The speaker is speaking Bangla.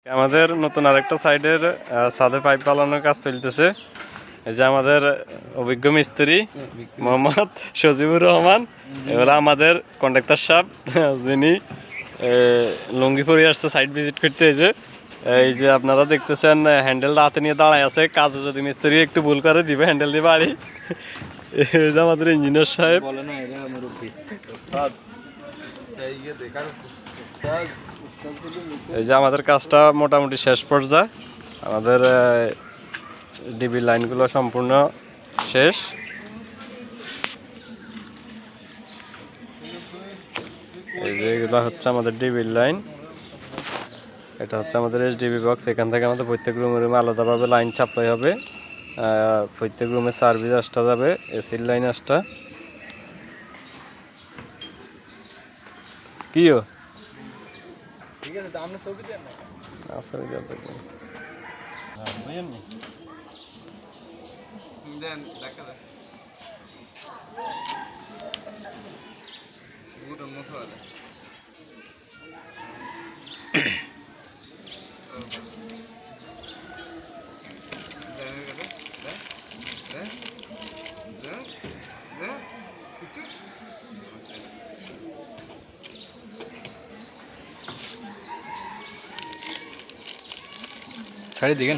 আমাদের নতুন আরেকটা সাইডের ছাদে পাইপ বানানোর কাজ চলতেছে। এই যে আমাদের অভিজ্ঞ মিস্ত্রি মোহাম্মদ সজিবুর রহমান, এগুলো আমাদের কন্ট্রাক্টর সাহেব যিনি লুঙ্গি পরে আসছে সাইড ভিজিট করতে। এই যে আপনারা দেখতেছেন হ্যান্ডেলটা হাতে নিয়ে দাঁড়ায় আছে, কাজে যদি মিস্ত্রি একটু ভুল করে দিবে হ্যান্ডেল দিয়ে বাড়ি। এই যে আমাদের ইঞ্জিনিয়ার সাহেব। এই যে আমাদের কাজটা মোটামুটি শেষ পর্যায়ে, আমাদের ডিবি লাইনগুলো সম্পূর্ণ শেষ। এই যে এগুলো হচ্ছে আমাদের ডিবি লাইন, এটা হচ্ছে আমাদের এসডিবি বক্স। এখান থেকে আমাদের প্রত্যেক রুমে আলাদাভাবে লাইন সাপ্লাই হবে, প্রত্যেক রুমে সার্ভিস আসটা যাবে, এসির লাইন আসটা। কিও ঠিক আছে, আমরা ছবি দেন না, ছবি দেন দেখবেন বুঝেন নি দেন দেখা দেন গুড মতো আছে। ছাড়ি দিকেন।